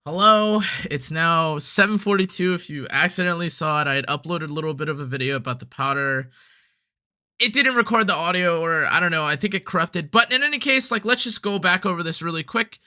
Hello, it's now 7:42. If you accidentally saw it, I had uploaded a little bit of a video about the powder. It didn't record the audio, or I don't know, I think it corrupted. But in any case, let's just go back over this really quick.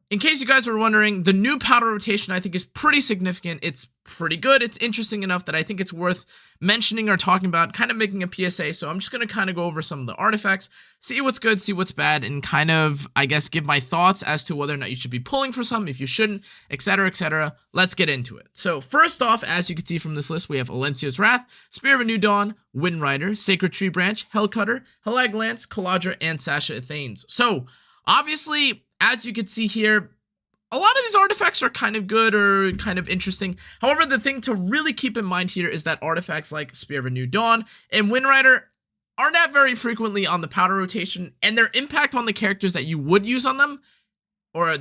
In case you guys were wondering, the new powder rotation I think is pretty significant. It's pretty good. It's interesting enough that I think it's worth mentioning or talking about, kind of making a PSA. So I'm just going to kind of go over some of the artifacts, see what's good, see what's bad, and kind of, I guess, give my thoughts as to whether or not you should be pulling for some, if you shouldn't, etc., etc. Let's get into it. So first off, as you can see from this list, we have Alenas Wrath, Spear of a New Dawn, Wind Rider, Sacred Tree Branch, Hellcutter, Havlance, Kaedra, and Sashath. So obviously, as you can see here, a lot of these artifacts are kind of good or kind of interesting. However, the thing to really keep in mind here is that artifacts like Spear of a New Dawn and Wind Rider are not very frequently on the powder rotation, and their impact on the characters that you would use on them, or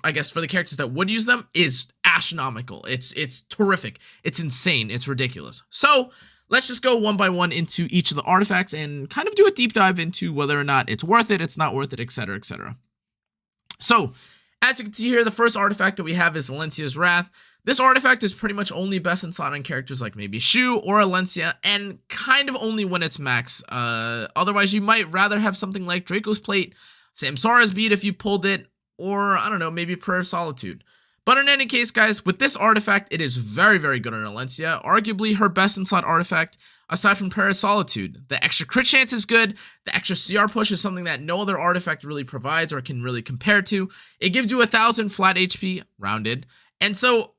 I guess for the characters that would use them, is astronomical. It's terrific. It's insane. It's ridiculous. So let's just go one by one into each of the artifacts and kind of do a deep dive into whether or not it's worth it, it's not worth it, etc., etc. So, as you can see here, the first artifact that we have is Alenas Wrath. This artifact is pretty much only best in slot on characters like maybe Shu or Alencia, and kind of only when it's max. Otherwise, you might rather have something like Draco's Plate, Samsara's Bead if you pulled it, or, I don't know, maybe Prayer of Solitude. But in any case, guys, with this artifact, it is very, very good on Alencia. Arguably her best in slot artifact, aside from Prayer of Solitude. The extra crit chance is good. The extra CR push is something that no other artifact really provides or can really compare to. It gives you 1,000 flat HP, rounded. And so,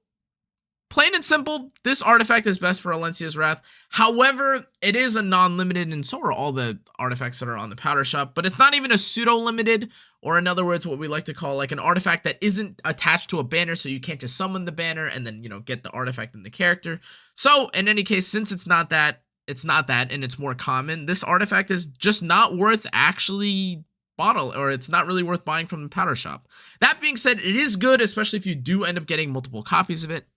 plain and simple, this artifact is best for Alenas Wrath. However, it is a non-limited, and so are all the artifacts that are on the powder shop, but it's not even a pseudo-limited, or in other words, what we like to call like an artifact that isn't attached to a banner, so you can't just summon the banner and then, get the artifact in the character. So, in any case, since it's not that, and it's more common, this artifact is just not worth actually or it's not really worth buying from the powder shop. That being said, it is good, especially if you do end up getting multiple copies of it.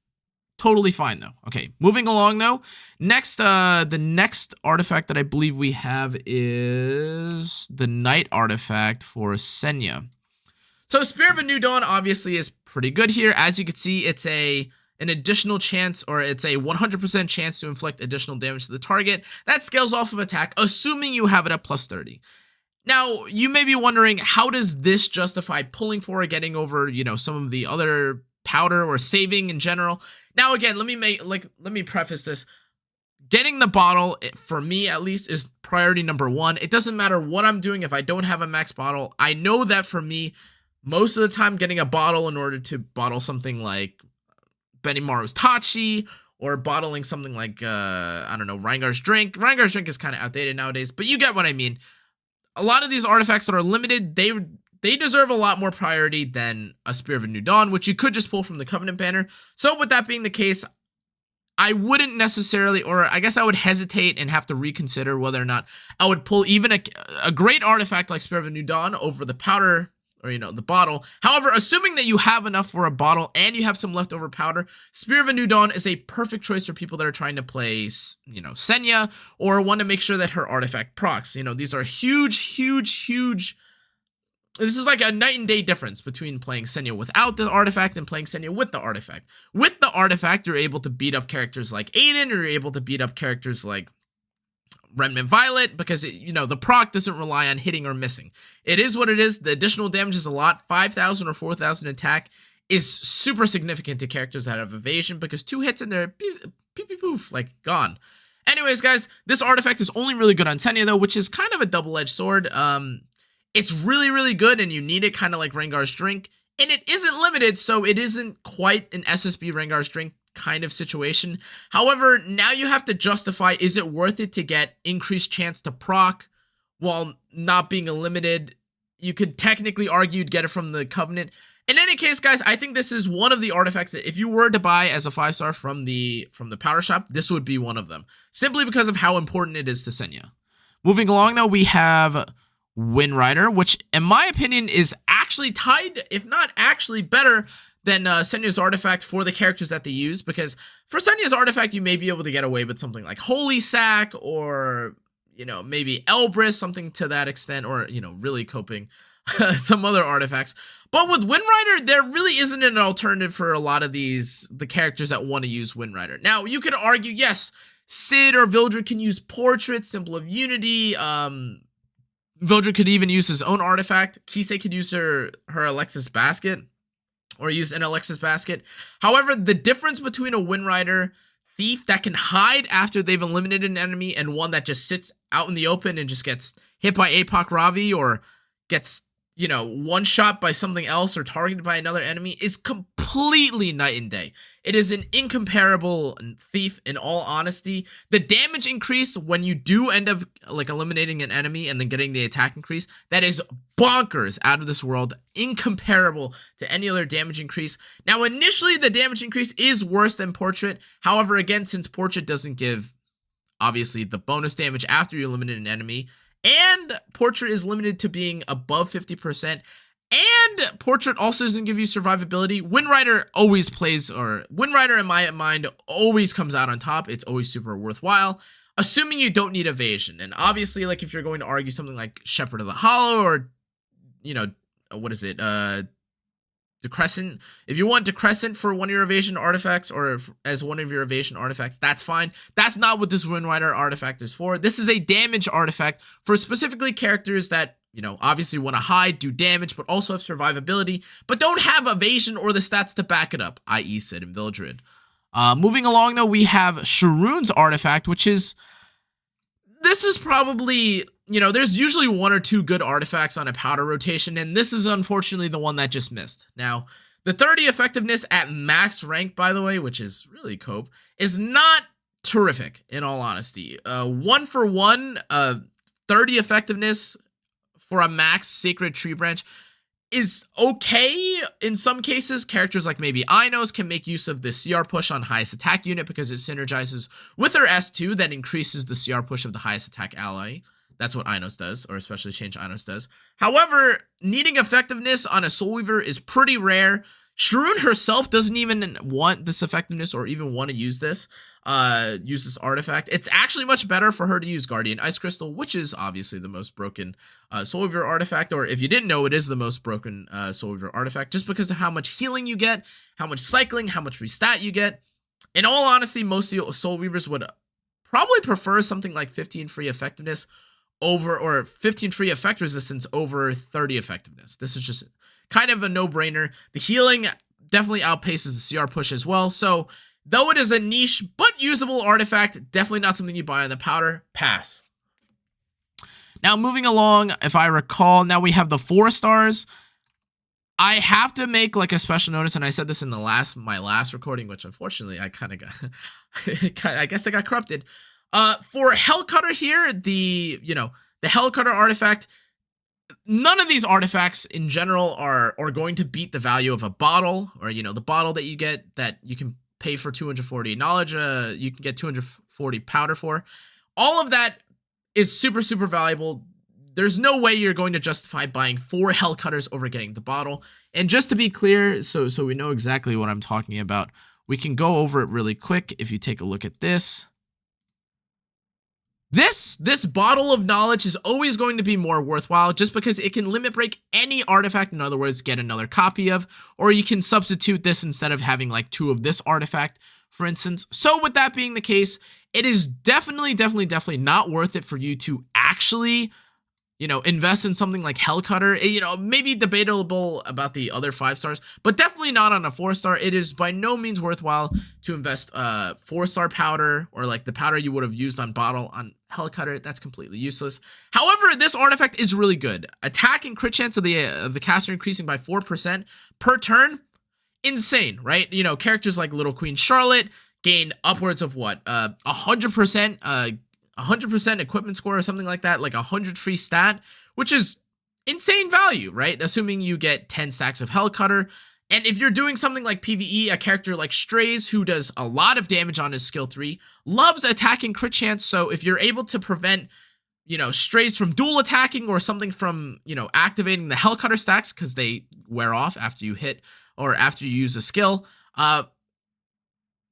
Totally fine though. Okay, moving along though. Next, the next artifact that I believe we have is the Night artifact for Senya. So Spear of a New Dawn obviously is pretty good here. As you can see, it's an additional chance, or it's a 100% chance to inflict additional damage to the target. That scales off of attack, assuming you have it at plus 30. Now, you may be wondering, how does this justify pulling for or getting over, some of the other powder or saving in general? Now, again, let me preface this. Getting the bottle, for me at least, is priority number one. It doesn't matter what I'm doing if I don't have a max bottle. I know that for me, most of the time, getting a bottle in order to bottle something like Benimaru's Tachi, or bottling something like, I don't know, Reingar's Drink. Reingar's Drink is kind of outdated nowadays, but you get what I mean. A lot of these artifacts that are limited, they deserve a lot more priority than a Spear of a New Dawn, which you could just pull from the Covenant banner. So with that being the case, I wouldn't necessarily, or I guess I would hesitate and have to reconsider whether or not I would pull even a great artifact like Spear of a New Dawn over the powder, or the bottle. However, assuming that you have enough for a bottle and you have some leftover powder, Spear of a New Dawn is a perfect choice for people that are trying to play, Senya, or want to make sure that her artifact procs. These are huge. This is like a night and day difference between playing Senya without the artifact and playing Senya with the artifact. With the artifact, you're able to beat up characters like Aiden, or you're able to beat up characters like Remnant Violet, because the proc doesn't rely on hitting or missing. It is what it is. The additional damage is a lot. 5,000 or 4,000 attack is super significant to characters that have evasion, because 2 hits and they're poof, like gone. Anyways, guys, this artifact is only really good on Senya though, which is kind of a double-edged sword. It's really, really good, and you need it kind of like Rengar's Drink, and it isn't limited, so it isn't quite an SSB Rengar's Drink kind of situation. However, now you have to justify, is it worth it to get increased chance to proc while not being a limited? You could technically argue you'd get it from the Covenant. In any case, guys, I think this is one of the artifacts that if you were to buy as a 5-star from the powder shop, this would be one of them, simply because of how important it is to Senya. Moving along though, we have Wind Rider, which in my opinion is actually tied, if not actually better than Senya's artifact for the characters that they use, because for Senya's artifact you may be able to get away with something like Holy Sack, or maybe Elbrus, something to that extent, or really coping. some other artifacts. But with Wind Rider, there really isn't an alternative for a lot of the characters that want to use Wind Rider. Now, you could argue, yes, Sid or Vildred can use Portrait, Symbol of Unity. Vildred could even use his own artifact. Kisei could use her Alexis Basket, or use an Alexis Basket. However, the difference between a Wind Rider thief that can hide after they've eliminated an enemy and one that just sits out in the open and just gets hit by Apoc Ravi or gets, you know, one shot by something else or targeted by another enemy is completely night and day. It is an incomparable thief, in all honesty. The damage increase when you do end up like eliminating an enemy and then getting the attack increase, that is bonkers, out of this world, incomparable to any other damage increase. Now, initially, the damage increase is worse than Portrait. However, again, since Portrait doesn't give, obviously, the bonus damage after you eliminate an enemy, and Portrait is limited to being above 50%, and Portrait also doesn't give you survivability, Wind Rider always plays, or Wind Rider in my mind always comes out on top. It's always super worthwhile, assuming you don't need evasion. And obviously, like, if you're going to argue something like Shepherd of the Hollow, or, you know, what is it, Decrescent, if you want Decrescent for one of your evasion artifacts, or as one of your evasion artifacts, that's fine. That's not what this Wind Rider artifact is for. This is a damage artifact for specifically characters that, you know, obviously want to hide, do damage, but also have survivability, but don't have evasion or the stats to back it up, i.e. Sid and Vildred. Moving along, though, we have Sharoon's artifact, which is, this is probably, you know, there's usually one or two good artifacts on a powder rotation, and this is unfortunately the one that just missed. Now, the 30 effectiveness at max rank, by the way, which is really cope, is not terrific, in all honesty. 1 for 1, 30 effectiveness for a max Sacred Tree Branch is okay in some cases. Characters like maybe Inos can make use of the CR push on highest attack unit because it synergizes with their S2 that increases the CR push of the highest attack ally. That's what Inos does, or especially Change Inos does. However, needing effectiveness on a Soul Weaver is pretty rare. Sharoon herself doesn't even want this effectiveness or even want to use this artifact. It's actually much better for her to use Guardian Ice Crystal, which is obviously the most broken Soul Weaver artifact, or if you didn't know, it is the most broken Soul Weaver artifact, just because of how much healing you get, how much cycling, how much restat you get. In all honesty, most Soul Weavers would probably prefer something like 15 free effectiveness over, or 15 free effect resistance over 30 effectiveness. This is just kind of a no-brainer. The healing definitely outpaces the CR push as well. So, though it is a niche but usable artifact, definitely not something you buy on the powder. Pass. Now, moving along, if I recall, now we have the 4 stars. I have to make like a special notice, and I said this in my last recording, which unfortunately I kind of got, I guess I got corrupted. For Hellcutter here, the Hellcutter artifact, none of these artifacts in general are going to beat the value of a bottle, or, you know, the bottle that you get that you can pay for 240 knowledge, you can get 240 powder for. All of that is super, super valuable. There's no way you're going to justify buying 4 Hellcutters over getting the bottle. And just to be clear, so we know exactly what I'm talking about, we can go over it really quick if you take a look at this. This bottle of knowledge is always going to be more worthwhile just because it can limit break any artifact, in other words, get another copy of, or you can substitute this instead of having like 2 of this artifact, for instance. So with that being the case, it is definitely not worth it for you to actually, you know, invest in something like Hellcutter. You know, maybe debatable about the other 5 stars, but definitely not on a 4-star. It is by no means worthwhile to invest 4-star powder, or like the powder you would have used on bottle, on Hellcutter. That's completely useless. However, this artifact is really good. Attack and crit chance of the caster increasing by 4% per turn. Insane, right? You know, characters like Little Queen Charlotte gain upwards of what, 100% equipment score or something like that, like 100 free stat, which is insane value, right? Assuming you get 10 stacks of Hellcutter. And if you're doing something like PvE, a character like Strays, who does a lot of damage on his skill 3, loves attacking crit chance. So if you're able to prevent, you know, Strays from dual attacking, or something from, you know, activating the Hellcutter stacks, because they wear off after you hit, or after you use a skill,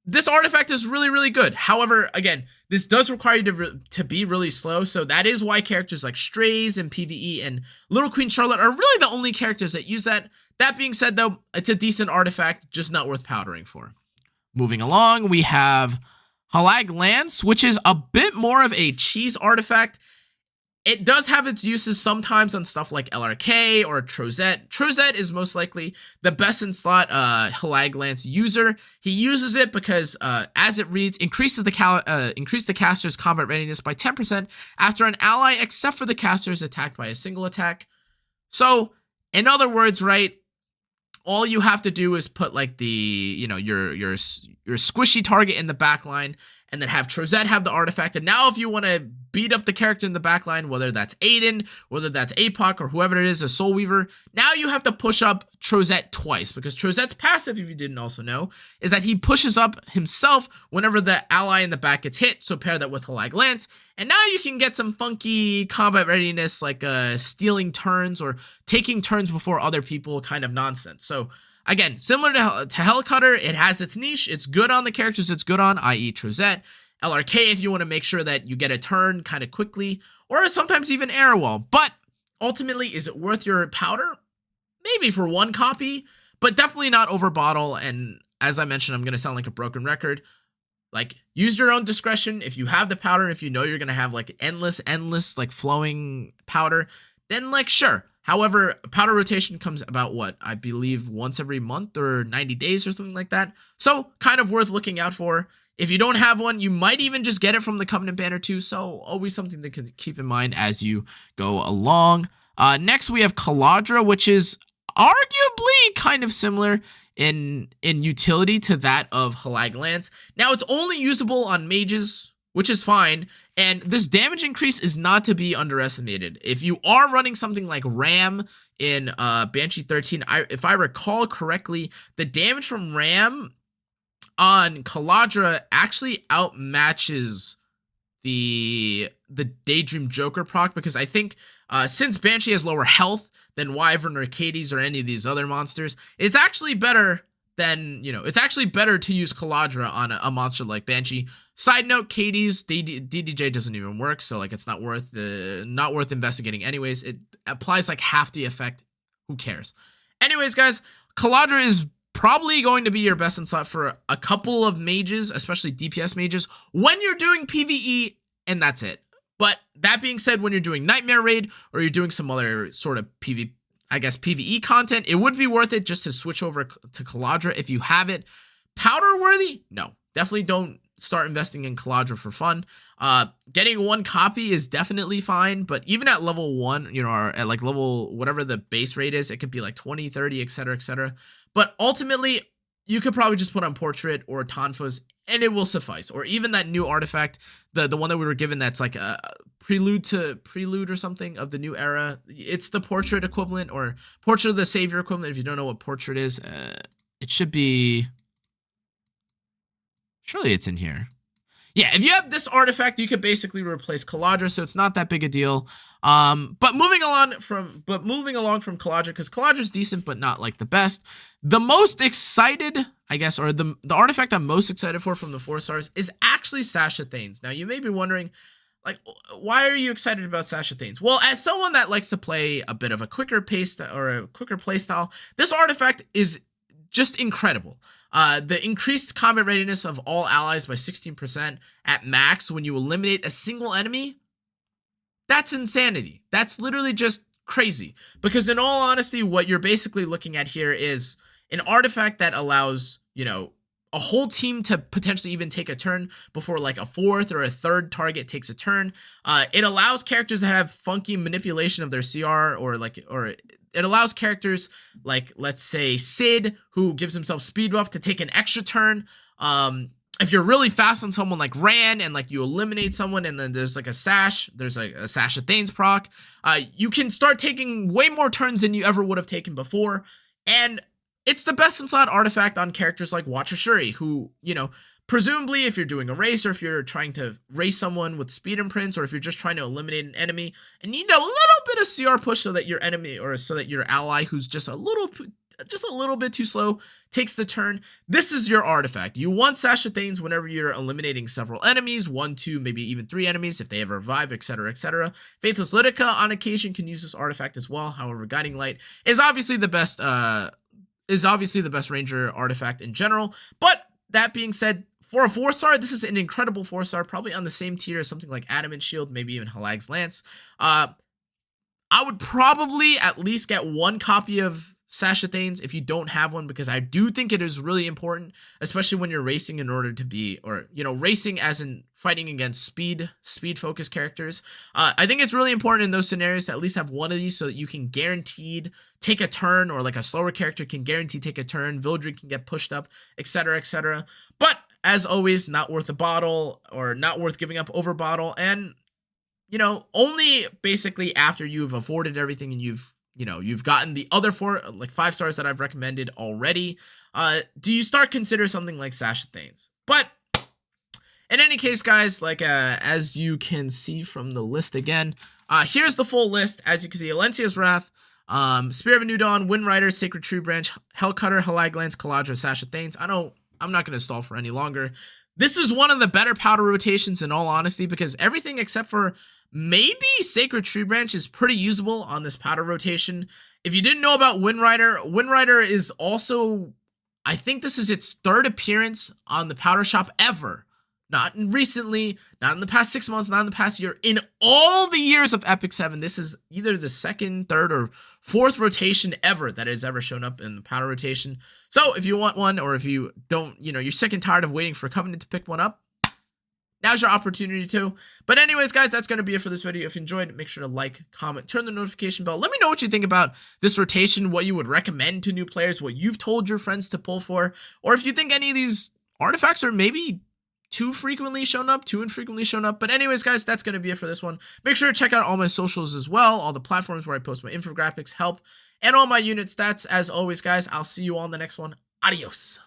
this artifact is really, really good. However, again, this does require you to be really slow, so that is why characters like Strays and PvE and Little Queen Charlotte are really the only characters that use that. That being said, though, it's a decent artifact, just not worth powdering for. Moving along, we have Havlance, which is a bit more of a cheese artifact. It does have its uses sometimes on stuff like LRK or Trozette. Trozette is most likely the best in slot Havlance user. He uses it because, as it reads, increase the caster's combat readiness by 10% after an ally except for the caster is attacked by a single attack. So, in other words, right, all you have to do is put like the, you know, your squishy target in the back line, and then have Trozette have the artifact. And now if you want to beat up the character in the back line, whether that's Aiden, whether that's Apoc, or whoever it is, a Soul Weaver, now you have to push up Trozette twice, because Trozette's passive, if you didn't also know, is that he pushes up himself whenever the ally in the back gets hit. So pair that with Havlance, and now you can get some funky combat readiness, like stealing turns or taking turns before other people kind of nonsense. So again, similar to Hellcutter, it has its niche. It's good on the characters it's good on, i.e. Trozette. LRK if you want to make sure that you get a turn kind of quickly, or sometimes even Arrow Wall. But ultimately, is it worth your powder? Maybe for one copy, but definitely not over bottle. And as I mentioned, I'm going to sound like a broken record. Like, use your own discretion. If you have the powder, if you know you're going to have like endless, like flowing powder, then like, sure. However, powder rotation comes about, what, I believe once every month or 90 days or something like that. So kind of worth looking out for. If you don't have one, you might even just get it from the Covenant banner too. So always something to keep in mind as you go along. Next, we have Kaedra, which is arguably kind of similar in utility to that of Havlance. Now, it's only usable on mages, which is fine. And this damage increase is not to be underestimated. If you are running something like Ram in Banshee 13, if I recall correctly, the damage from Ram on Kaedra actually outmatches the Daydream Joker proc, because I think since Banshee has lower health than Wyvern or Cadiz or any of these other monsters, it's actually better than, you know, it's actually better to use Kaedra on a monster like Banshee. Side note, Cadiz DDJ doesn't even work, so like it's not worth investigating anyways. It applies like half the effect. Who cares? Anyways, guys, Kaedra is probably going to be your best in slot for a couple of mages, especially DPS mages, when you're doing PvE, and that's it. But that being said, when you're doing Nightmare Raid or you're doing some other sort of PvE content, it would be worth it just to switch over to Kaedra if you have it. Powder worthy? No, definitely don't start investing in Kaedra for fun. Getting one copy is definitely fine, but even at level 1, you know, or at like level whatever the base rate is, it could be like 20, 30, etc., etc. But ultimately, you could probably just put on Portrait or Tonfas, and it will suffice. Or even that new artifact, the one that we were given that's like a prelude or something of the new era. It's the Portrait equivalent, or Portrait of the Savior equivalent. If you don't know what Portrait is, it should be... Surely it's in here. Yeah, if you have this artifact, you could basically replace Kaedra, so it's not that big a deal. But moving along from Kaedra, because Kaladra's decent, but not like the best. The most excited, I guess, or the artifact I'm most excited for from the 4 stars is actually Sashath. Now, you may be wondering, like, why are you excited about Sashath? Well, as someone that likes to play a bit of a quicker pace or a quicker play style, this artifact is just incredible. The increased combat readiness of all allies by 16% at max when you eliminate a single enemy, that's insanity. That's literally just crazy. Because in all honesty, what you're basically looking at here is an artifact that allows, you know, a whole team to potentially even take a turn before like a 4th or a 3rd target takes a turn. It allows characters that have funky manipulation of their CR, or it allows characters like, let's say, Sid, who gives himself speed buff, to take an extra turn. If you're really fast on someone like Ran, and like you eliminate someone, and then there's like a Sash, there's like a Sashath proc, you can start taking way more turns than you ever would have taken before. And it's the best in slot artifact on characters like Watcher Shuri, who, you know, presumably if you're doing a race, or if you're trying to race someone with speed imprints, or if you're just trying to eliminate an enemy and need a little bit of CR push so that your enemy, or so that your ally who's just a just a little bit too slow, takes the turn. This is your artifact. You want Sashathanes whenever you're eliminating several enemies, 1, 2, maybe even 3 enemies if they ever revive, etc., etc. Faithless Litica on occasion can use this artifact as well. However, Guiding Light is obviously the best ranger artifact in general. But that being said, for a 4-star, this is an incredible 4-star, probably on the same tier as something like Adamant Shield, maybe even Halag's Lance. I would probably at least get 1 copy of Sashathanes if you don't have one, because I do think it is really important, especially when you're racing in order to be, or, you know, racing as in fighting against speed focused characters. I think it's really important in those scenarios to at least have 1 of these so that you can guaranteed take a turn, or like a slower character can guarantee take a turn, Vildred can get pushed up, etc., etc. But as always, not worth a bottle, or not worth giving up over bottle, and you know, only basically after you've afforded everything and you've gotten the other 4, like 5 stars that I've recommended already, do you start consider something like Sashathanes. But in any case, guys, like as you can see from the list again, here's the full list. As you can see, Alenas Wrath, Spear of a New Dawn, Wind Rider, Sacred Tree Branch, Hellcutter, Halag Lance, Kaedra, Sashathanes. I'm not going to stall for any longer. This is one of the better powder rotations in all honesty, because everything except for maybe Sacred Tree Branch is pretty usable on this powder rotation. If you didn't know about Wind Rider is also, I think this is its 3rd appearance on the powder shop ever. Not recently, not in the past 6 months, not in the past year. In all the years of EpicSeven, this is either the 2nd, 3rd, or 4th rotation ever that has ever shown up in the powder rotation. So if you want one, or if you don't, you know, you're sick and tired of waiting for Covenant to pick one up, now's your opportunity to. But anyways, guys, that's going to be it for this video. If you enjoyed, make sure to like, comment, turn the notification bell. Let me know what you think about this rotation, what you would recommend to new players, what you've told your friends to pull for, or if you think any of these artifacts are maybe too infrequently shown up. But anyways, guys, that's going to be it for this one. Make sure to check out all my socials as well, all the platforms where I post my infographics, help, and all my unit stats. As always, guys, I'll see you all in the next one. Adios.